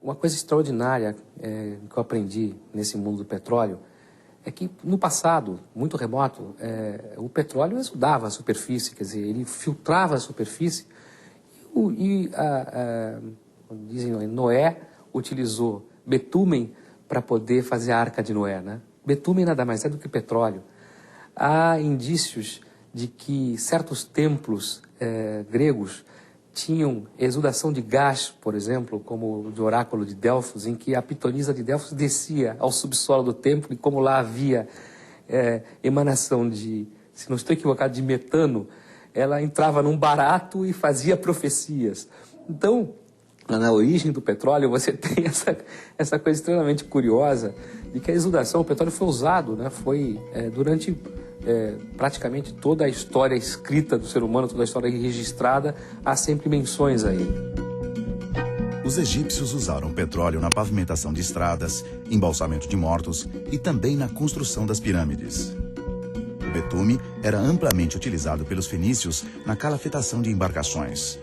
Uma coisa extraordinária que eu aprendi nesse mundo do petróleo é que no passado, muito remoto, o petróleo exudava a superfície, quer dizer, ele filtrava a superfície dizem, Noé utilizou betumen para poder fazer a Arca de Noé, né? Betumen nada mais é do que petróleo. Há indícios de que certos templos gregos tinham exudação de gás, por exemplo, como o do oráculo de Delfos, em que a pitonisa de Delfos descia ao subsolo do templo e como lá havia emanação de, se não estou equivocado, de metano, ela entrava num barato e fazia profecias. Então, na origem do petróleo, você tem essa coisa extremamente curiosa de que a exudação, o petróleo foi usado, né, foi durante praticamente toda a história escrita do ser humano, toda a história registrada, há sempre menções a ele. Os egípcios usaram petróleo na pavimentação de estradas, embalsamento de mortos e também na construção das pirâmides. O betume era amplamente utilizado pelos fenícios na calafetação de embarcações.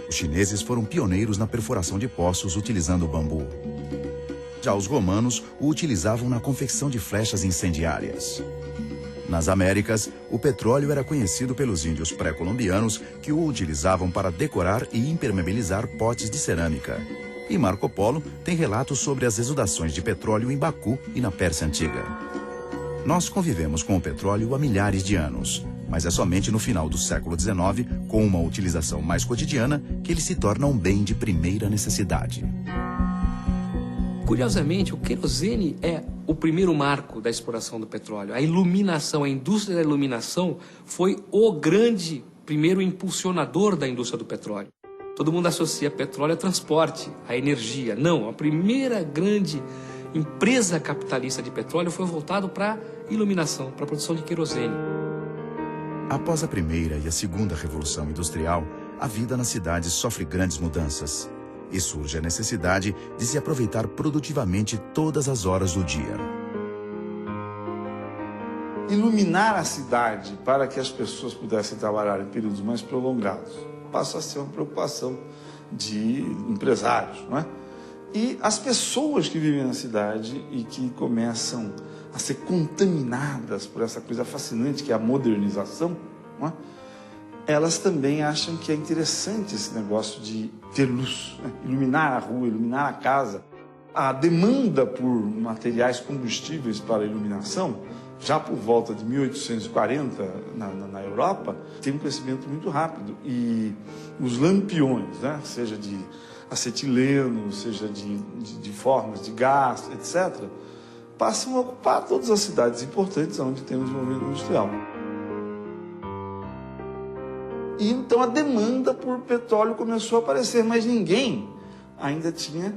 Os chineses foram pioneiros na perfuração de poços utilizando o bambu. Já os romanos o utilizavam na confecção de flechas incendiárias. Nas Américas, o petróleo era conhecido pelos índios pré-colombianos que o utilizavam para decorar e impermeabilizar potes de cerâmica. E Marco Polo tem relatos sobre as exudações de petróleo em Baku e na Pérsia Antiga. Nós convivemos com o petróleo há milhares de anos, mas é somente no final do século XIX, com uma utilização mais cotidiana, que ele se torna um bem de primeira necessidade. Curiosamente, o querosene é o primeiro marco da exploração do petróleo. A iluminação, a indústria da iluminação foi o grande primeiro impulsionador da indústria do petróleo. Todo mundo associa petróleo a transporte, a energia. Não, a primeira grande empresa capitalista de petróleo foi voltada para iluminação, para a produção de querosene. Após a primeira e a segunda revolução industrial, a vida nas cidades sofre grandes mudanças. E surge a necessidade de se aproveitar produtivamente todas as horas do dia. Iluminar a cidade para que as pessoas pudessem trabalhar em períodos mais prolongados passa a ser uma preocupação de empresários, não é? E as pessoas que vivem na cidade e que começam a ser contaminadas por essa coisa fascinante que é a modernização, não é? Elas também acham que é interessante esse negócio de ter luz, né? Iluminar a rua, iluminar a casa. A demanda por materiais combustíveis para a iluminação, já por volta de 1840 na Europa, tem um crescimento muito rápido. E os lampiões, né? Seja de acetileno, seja de formas de gás, etc., passam a ocupar todas as cidades importantes onde tem o desenvolvimento industrial. E então a demanda por petróleo começou a aparecer, mas ninguém ainda tinha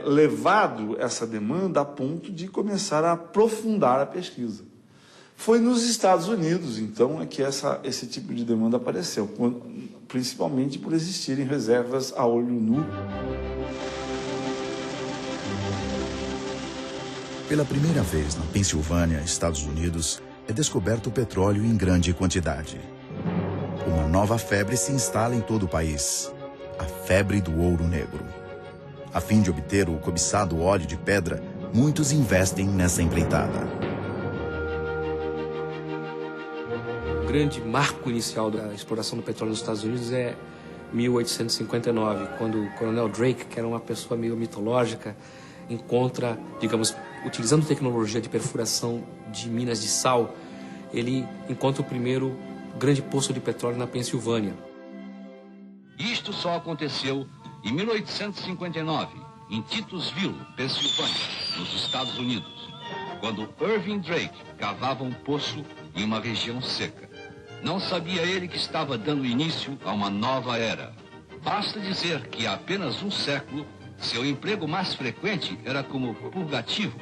levado essa demanda a ponto de começar a aprofundar a pesquisa. Foi nos Estados Unidos, então, é que esse tipo de demanda apareceu, principalmente por existirem reservas a olho nu. Pela primeira vez na Pensilvânia, Estados Unidos, é descoberto o petróleo em grande quantidade. Uma nova febre se instala em todo o país, a febre do ouro negro. A fim de obter o cobiçado óleo de pedra, muitos investem nessa empreitada. O grande marco inicial da exploração do petróleo nos Estados Unidos é 1859, quando o Coronel Drake, que era uma pessoa meio mitológica, encontra, digamos, utilizando tecnologia de perfuração de minas de sal, ele encontra o primeiro grande poço de petróleo na Pensilvânia. Isto só aconteceu em 1859, em Titusville, Pensilvânia, nos Estados Unidos, quando Irving Drake cavava um poço em uma região seca. Não sabia ele que estava dando início a uma nova era. Basta dizer que há apenas um século, seu emprego mais frequente era como purgativo.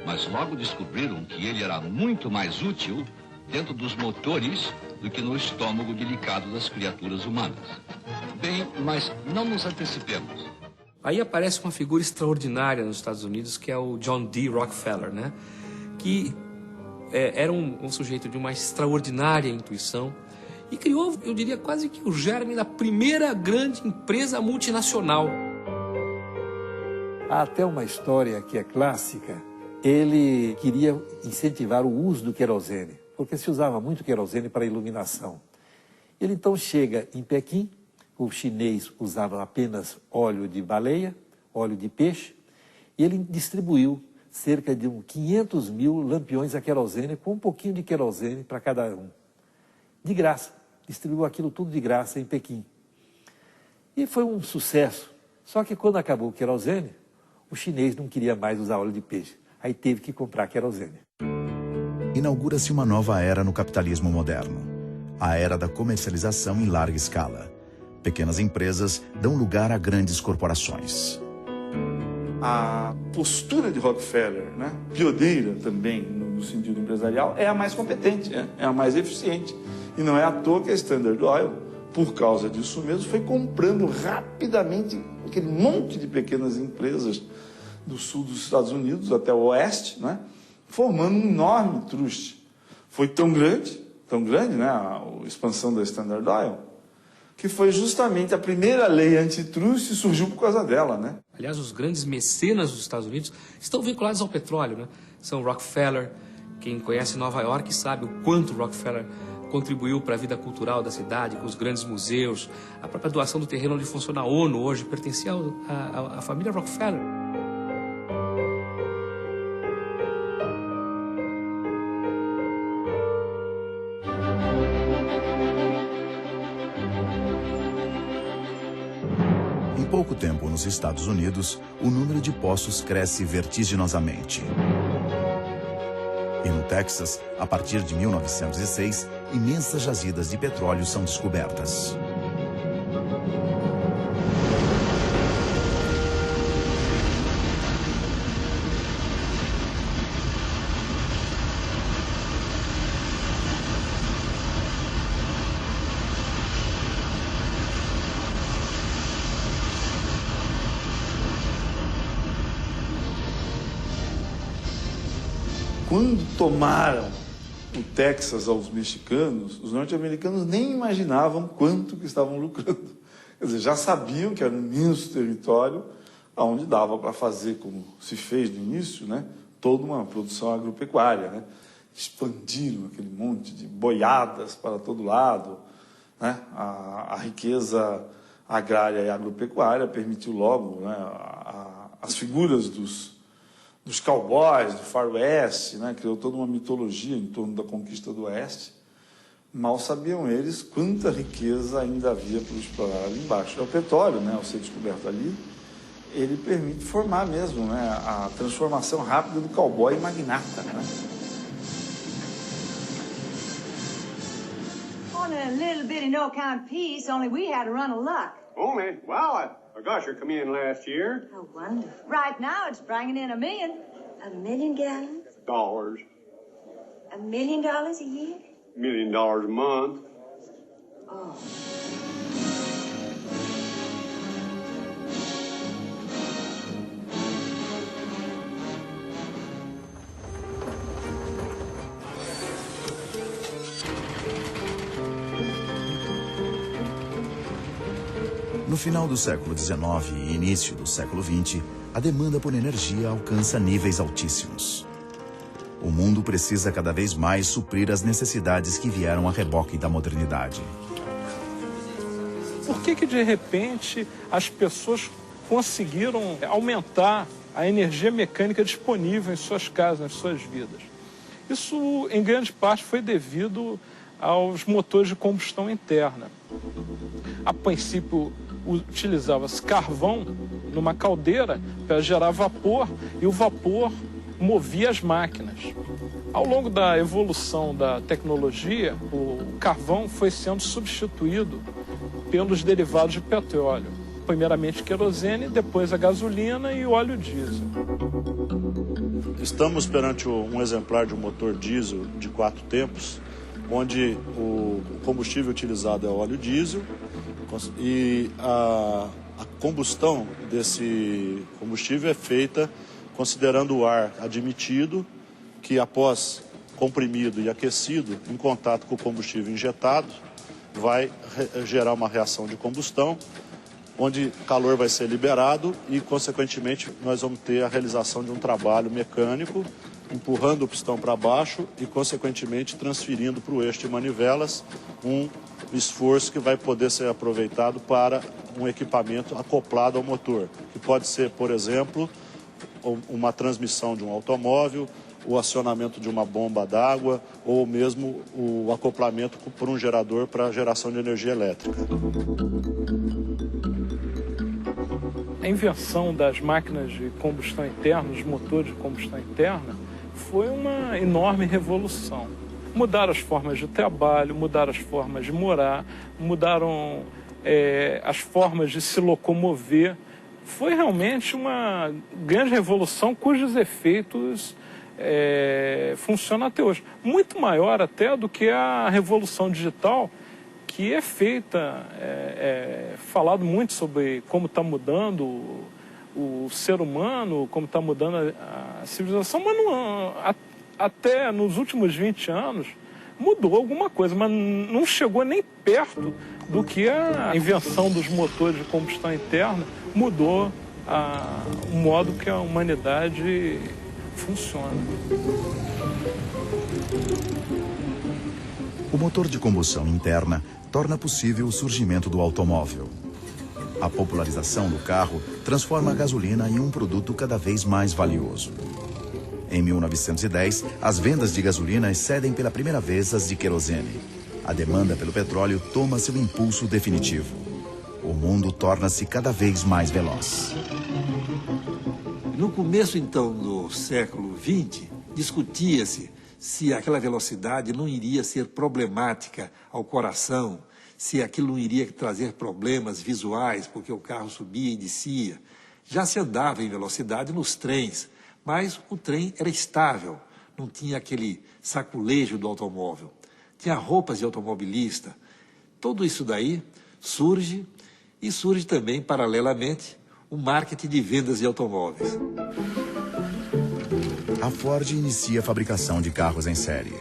mas logo descobriram que ele era muito mais útil dentro dos motores do que no estômago delicado das criaturas humanas. Bem, mas não nos antecipemos. Aí aparece uma figura extraordinária nos Estados Unidos, que é o John D. Rockefeller, né? Que era um sujeito de uma extraordinária intuição e criou, eu diria, quase que o germe da primeira grande empresa multinacional. Há até uma história que é clássica. Ele queria incentivar o uso do querosene, porque se usava muito querosene para iluminação. Ele então chega em Pequim, o chinês usava apenas óleo de baleia, óleo de peixe, e ele distribuiu cerca de 500 mil lampiões a querosene, com um pouquinho de querosene para cada um. De graça, distribuiu aquilo tudo de graça em Pequim. E foi um sucesso. Só que quando acabou o querosene, o chinês não queria mais usar óleo de peixe. Aí teve que comprar querosene. Inaugura-se uma nova era no capitalismo moderno. A era da comercialização em larga escala. Pequenas empresas dão lugar a grandes corporações. A postura de Rockefeller, né, pioneira também no sentido empresarial, é a mais competente, é a mais eficiente. E não é à toa que a Standard Oil, por causa disso mesmo, foi comprando rapidamente aquele monte de pequenas empresas do sul dos Estados Unidos até o oeste, né, formando um enorme truste. Foi tão grande, né, a expansão da Standard Oil, que foi justamente a primeira lei antitruste surgiu por causa dela, né? Aliás, os grandes mecenas dos Estados Unidos estão vinculados ao petróleo, né? São Rockefeller, quem conhece Nova York sabe o quanto Rockefeller contribuiu para a vida cultural da cidade, com os grandes museus, a própria doação do terreno onde funciona a ONU hoje pertencia à família Rockefeller. Em pouco tempo, nos Estados Unidos, o número de poços cresce vertiginosamente. E no Texas, a partir de 1906, imensas jazidas de petróleo são descobertas. Quando tomaram o Texas aos mexicanos, os norte-americanos nem imaginavam quanto que estavam lucrando. Quer dizer, já sabiam que era um imenso território onde dava para fazer, como se fez no início, né, toda uma produção agropecuária, né? Expandiram aquele monte de boiadas para todo lado, né? A riqueza agrária e agropecuária permitiu logo, né, as figuras dos cowboys, do Far West, né, criou toda uma mitologia em torno da conquista do Oeste. Mal sabiam eles quanta riqueza ainda havia por explorar ali embaixo. O petróleo, né, ao ser descoberto ali, ele permite formar mesmo, né, a transformação rápida do cowboy em magnata, né? On a little bitty no-count piece, only we had a run of luck. Only? Wow, a gusher come in last year. How wonderful. Right now, it's bringing in $1 million. $1 million gallons? Dollars. $1 million a year? $1 million a month. Oh. No final do século XIX e início do século XX, a demanda por energia alcança níveis altíssimos. O mundo precisa cada vez mais suprir as necessidades que vieram a reboque da modernidade. Por que de repente as pessoas conseguiram aumentar a energia mecânica disponível em suas casas, nas suas vidas? Isso, em grande parte, foi devido aos motores de combustão interna. A princípio, utilizava-se carvão numa caldeira para gerar vapor e o vapor movia as máquinas. Ao longo da evolução da tecnologia, o carvão foi sendo substituído pelos derivados de petróleo. Primeiramente querosene, depois a gasolina e o óleo diesel. Estamos perante um exemplar de um motor diesel de 4 tempos, onde o combustível utilizado é óleo diesel e a combustão desse combustível é feita considerando o ar admitido, que após comprimido e aquecido, em contato com o combustível injetado, vai gerar uma reação de combustão, onde calor vai ser liberado e, consequentemente, nós vamos ter a realização de um trabalho mecânico, empurrando o pistão para baixo e, consequentemente, transferindo para o eixo de manivelas um esforço que vai poder ser aproveitado para um equipamento acoplado ao motor, que pode ser, por exemplo, uma transmissão de um automóvel, o acionamento de uma bomba d'água ou mesmo o acoplamento por um gerador para geração de energia elétrica. A invenção das máquinas de combustão interna, os motores de combustão interna, foi uma enorme revolução. Mudaram as formas de trabalho, mudaram as formas de morar, mudaram as formas de se locomover. Foi realmente uma grande revolução cujos efeitos funcionam até hoje. Muito maior até do que a revolução digital, que é feita, falado muito sobre como está mudando o ser humano, como está mudando a civilização, mas não, até nos últimos 20 anos mudou alguma coisa, mas não chegou nem perto do que a invenção dos motores de combustão interna mudou o modo que a humanidade funciona. O motor de combustão interna torna possível o surgimento do automóvel. A popularização do carro transforma a gasolina em um produto cada vez mais valioso. Em 1910, as vendas de gasolina excedem pela primeira vez as de querosene. A demanda pelo petróleo toma seu impulso definitivo. O mundo torna-se cada vez mais veloz. No começo, então, do século XX, discutia-se se aquela velocidade não iria ser problemática ao coração, se aquilo não iria trazer problemas visuais, porque o carro subia e descia. Já se andava em velocidade nos trens, mas o trem era estável, não tinha aquele saculejo do automóvel. Tinha roupas de automobilista. Tudo isso daí surge, e surge também, paralelamente, o marketing de vendas de automóveis. A Ford inicia a fabricação de carros em série.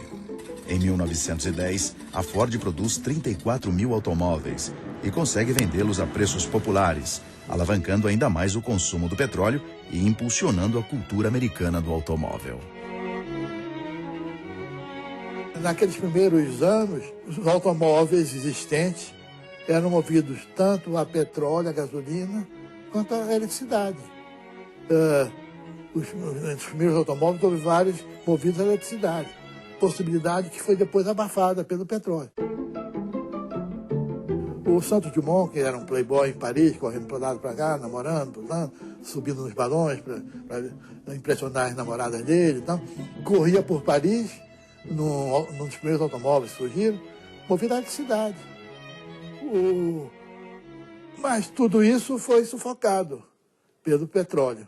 Em 1910, a Ford produz 34 mil automóveis e consegue vendê-los a preços populares, alavancando ainda mais o consumo do petróleo e impulsionando a cultura americana do automóvel. Naqueles primeiros anos, os automóveis existentes eram movidos tanto a petróleo, a gasolina, quanto a eletricidade. Os primeiros automóveis houve vários movidos a eletricidade, possibilidade que foi depois abafada pelo petróleo. O Santos Dumont, que era um playboy em Paris, correndo para lá e para cá, namorando, pulando, subindo nos balões para impressionar as namoradas dele e tal, corria por Paris, num dos primeiros automóveis que surgiram, movido a eletricidade. Mas tudo isso foi sufocado pelo petróleo.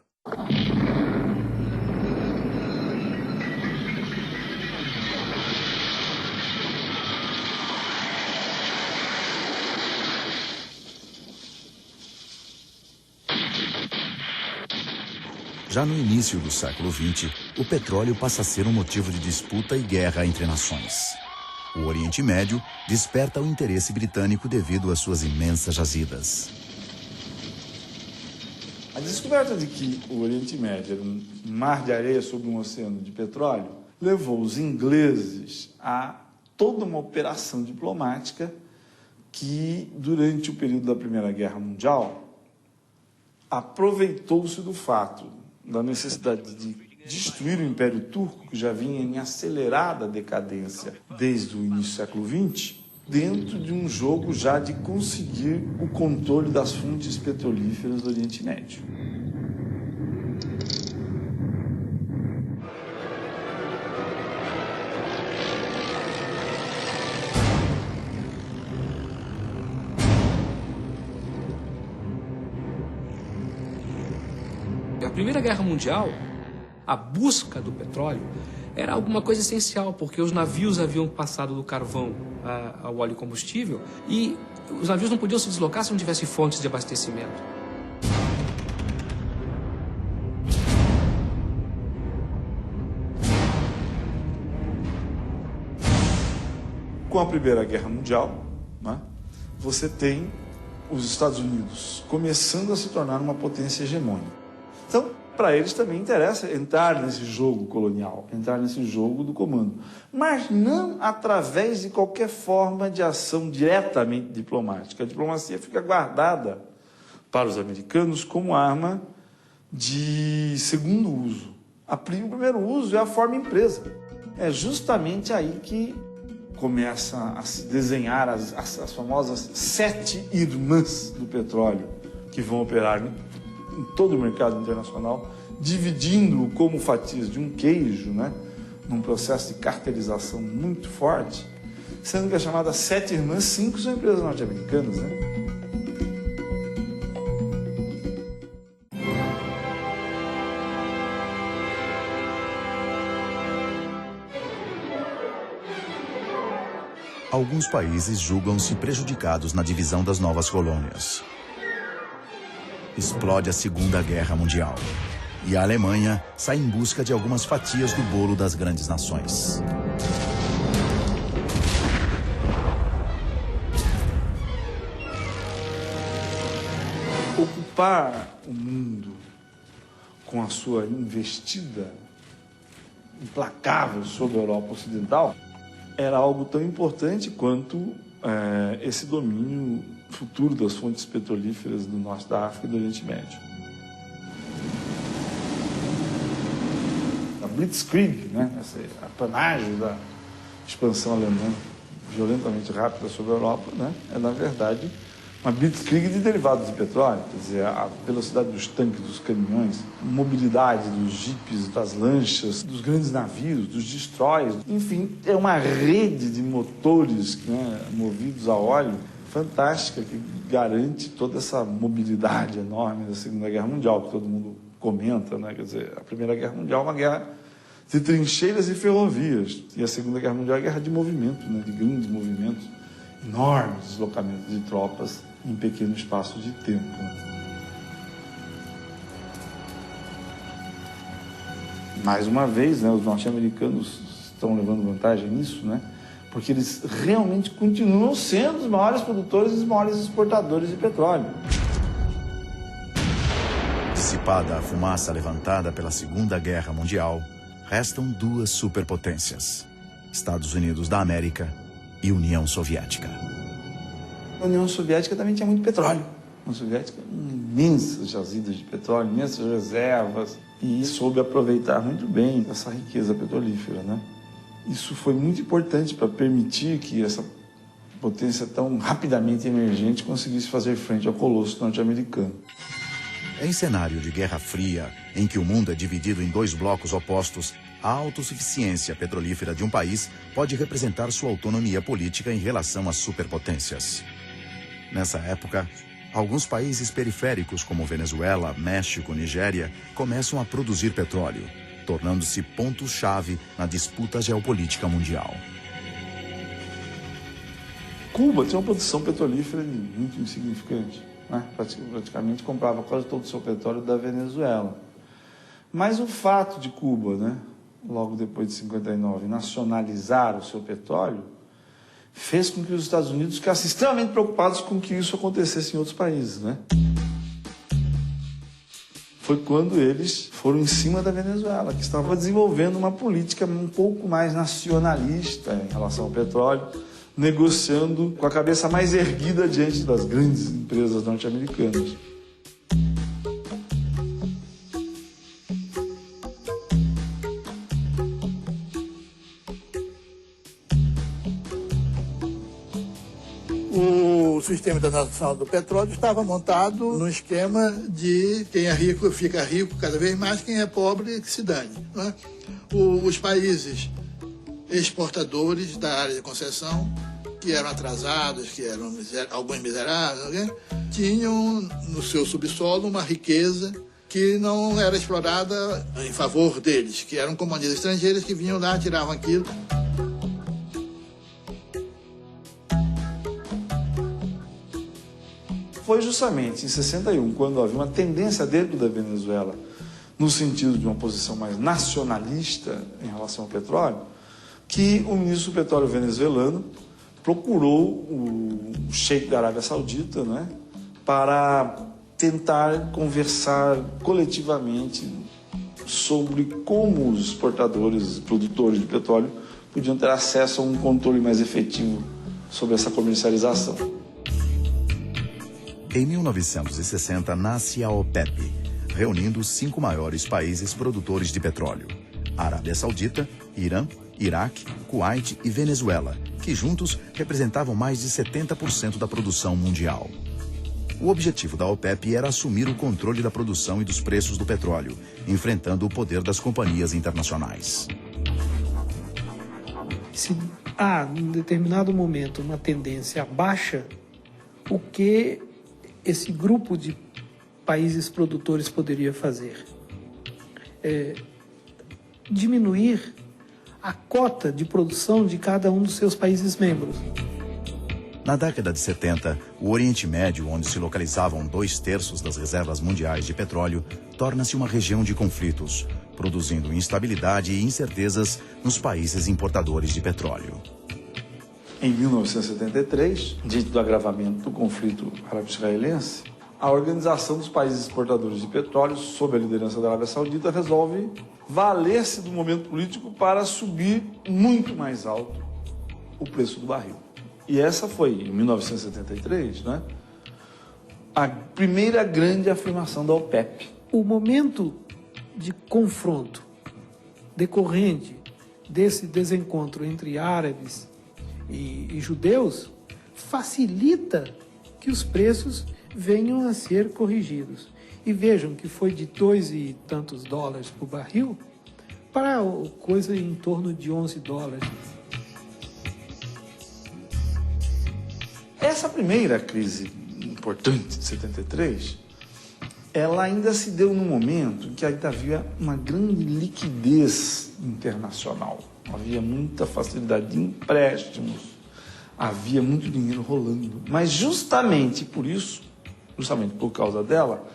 Já no início do século XX, o petróleo passa a ser um motivo de disputa e guerra entre nações. O Oriente Médio desperta o interesse britânico devido às suas imensas jazidas. A descoberta de que o Oriente Médio era um mar de areia sobre um oceano de petróleo levou os ingleses a toda uma operação diplomática que, durante o período da Primeira Guerra Mundial, aproveitou-se do fato da necessidade de destruir o Império Turco, que já vinha em acelerada decadência desde o início do século XX, dentro de um jogo já de conseguir o controle das fontes petrolíferas do Oriente Médio. A Primeira Guerra Mundial A busca do petróleo era alguma coisa essencial, porque os navios haviam passado do carvão ao óleo combustível e os navios não podiam se deslocar se não tivesse fontes de abastecimento. Com a Primeira Guerra Mundial, né, você tem os Estados Unidos começando a se tornar uma potência hegemônica. Então, para eles também interessa entrar nesse jogo colonial, entrar nesse jogo do comando, mas não através de qualquer forma de ação diretamente diplomática. A diplomacia fica guardada para os americanos como arma de segundo uso. O primeiro uso é a forma empresa. É justamente aí que começa a se desenhar as famosas 7 irmãs do petróleo, que vão operar em todo o mercado internacional, dividindo como fatias de um queijo, né, num processo de cartelização muito forte, sendo que as chamadas 7 irmãs, 5 são empresas norte-americanas, né? Alguns países julgam-se prejudicados na divisão das novas colônias. Explode a Segunda Guerra Mundial e a Alemanha sai em busca de algumas fatias do bolo das grandes nações. Ocupar o mundo com a sua investida implacável sobre a Europa Ocidental era algo tão importante quanto esse domínio futuro das fontes petrolíferas do norte da África e do Oriente Médio. A Blitzkrieg, né, esse apanágio da expansão alemã violentamente rápida sobre a Europa, né, é, na verdade, uma blitzkrieg de derivados de petróleo, quer dizer, a velocidade dos tanques, dos caminhões, a mobilidade dos jipes, das lanchas, dos grandes navios, dos destroyers, enfim, é uma rede de motores, né, movidos a óleo fantástica que garante toda essa mobilidade enorme da Segunda Guerra Mundial, que todo mundo comenta, né? Quer dizer, a Primeira Guerra Mundial é uma guerra de trincheiras e ferrovias, e a Segunda Guerra Mundial é uma guerra de movimento, né, de grandes movimentos, enormes deslocamentos de tropas em pequeno espaço de tempo. Mais uma vez, né, os norte-americanos estão levando vantagem nisso, né, porque eles realmente continuam sendo os maiores produtores e os maiores exportadores de petróleo. Dissipada a fumaça levantada pela Segunda Guerra Mundial, restam duas superpotências: Estados Unidos da América e União Soviética. A União Soviética também tinha muito petróleo. A União Soviética tinha imensas jazidas de petróleo, imensas reservas, e soube aproveitar muito bem essa riqueza petrolífera, né? Isso foi muito importante para permitir que essa potência tão rapidamente emergente conseguisse fazer frente ao colosso norte-americano. Em cenário de Guerra Fria, em que o mundo é dividido em dois blocos opostos, a autossuficiência petrolífera de um país pode representar sua autonomia política em relação às superpotências. Nessa época, alguns países periféricos como Venezuela, México, Nigéria, começam a produzir petróleo, tornando-se pontos-chave na disputa geopolítica mundial. Cuba tinha uma produção petrolífera muito insignificante, né? Praticamente comprava quase todo o seu petróleo da Venezuela. Mas o fato de Cuba, né, logo depois de 59, nacionalizar o seu petróleo, fez com que os Estados Unidos ficassem extremamente preocupados com que isso acontecesse em outros países, né? Foi quando eles foram em cima da Venezuela, que estava desenvolvendo uma política um pouco mais nacionalista em relação ao petróleo, negociando com a cabeça mais erguida diante das grandes empresas norte-americanas. O sistema internacional do petróleo estava montado no esquema de quem é rico fica rico cada vez mais, quem é pobre que se dane, não é? Os países exportadores da área de concessão, que eram atrasados, que eram alguns miseráveis, tinham no seu subsolo uma riqueza que não era explorada em favor deles, que eram companhias estrangeiras que vinham lá, tiravam aquilo. Foi justamente em 61, quando havia uma tendência dentro da Venezuela, no sentido de uma posição mais nacionalista em relação ao petróleo, que o ministro do petróleo venezuelano procurou o sheik da Arábia Saudita, né, para tentar conversar coletivamente sobre como os exportadores, produtores de petróleo podiam ter acesso a um controle mais efetivo sobre essa comercialização. Em 1960 nasce a OPEP, reunindo os 5 maiores países produtores de petróleo: Arábia Saudita, Irã, Iraque, Kuwait e Venezuela, que juntos representavam mais de 70% da produção mundial. O objetivo da OPEP era assumir o controle da produção e dos preços do petróleo, enfrentando o poder das companhias internacionais. Se há, em determinado momento, uma tendência baixa, o que esse grupo de países produtores poderia fazer? Diminuir a cota de produção de cada um dos seus países membros. Na década de 70, o Oriente Médio, onde se localizavam 2/3 das reservas mundiais de petróleo, torna-se uma região de conflitos, produzindo instabilidade e incertezas nos países importadores de petróleo. Em 1973, diante do agravamento do conflito árabe-israelense, a Organização dos Países Exportadores de Petróleo, sob a liderança da Arábia Saudita, resolve valer-se do momento político para subir muito mais alto o preço do barril. E essa foi, em 1973, né, a primeira grande afirmação da OPEP. O momento de confronto decorrente desse desencontro entre árabes e judeus facilita que os preços venham a ser corrigidos. E vejam que foi de $2 e tantos por barril para coisa em torno de $11. Essa primeira crise importante de 73, ela ainda se deu num momento em que ainda havia uma grande liquidez internacional. Havia muita facilidade de empréstimos, havia muito dinheiro rolando. Mas justamente por isso, justamente por causa dela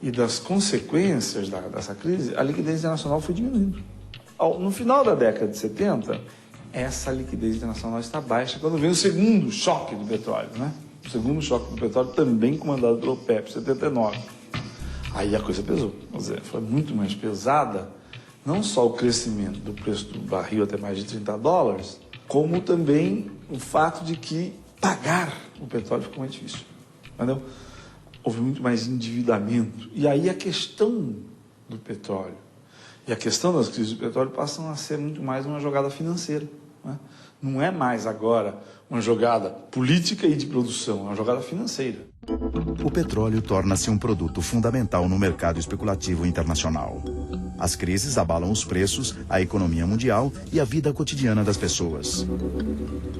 e das consequências dessa crise, a liquidez internacional foi diminuindo. No final da década de 70, essa liquidez internacional está baixa quando vem o segundo choque do petróleo, né? O segundo choque do petróleo também comandado pelo OPEP, 79. Aí a coisa pesou, quer dizer, foi muito mais pesada, não só o crescimento do preço do barril até mais de $30, como também o fato de que pagar o petróleo ficou mais difícil, entendeu? Houve muito mais endividamento. E aí a questão do petróleo e a questão das crises do petróleo passam a ser muito mais uma jogada financeira, né? Não é mais agora uma jogada política e de produção, é uma jogada financeira. O petróleo torna-se um produto fundamental no mercado especulativo internacional. As crises abalam os preços, a economia mundial e a vida cotidiana das pessoas.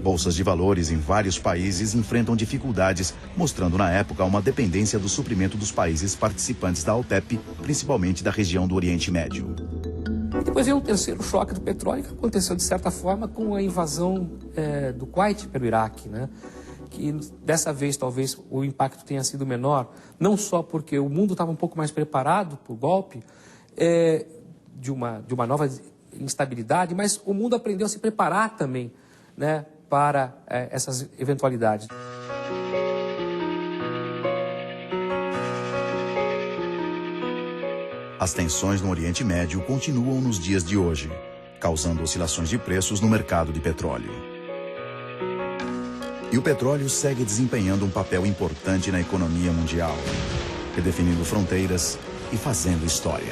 Bolsas de valores em vários países enfrentam dificuldades, mostrando na época uma dependência do suprimento dos países participantes da OPEP, principalmente da região do Oriente Médio. E depois veio o terceiro choque do petróleo, que aconteceu de certa forma com a invasão do Kuwait pelo Iraque, né? Que dessa vez talvez o impacto tenha sido menor, não só porque o mundo estava um pouco mais preparado para o golpe de uma nova instabilidade, mas o mundo aprendeu a se preparar também, né, para essas eventualidades. As tensões no Oriente Médio continuam nos dias de hoje, causando oscilações de preços no mercado de petróleo. E o petróleo segue desempenhando um papel importante na economia mundial, redefinindo fronteiras e fazendo história.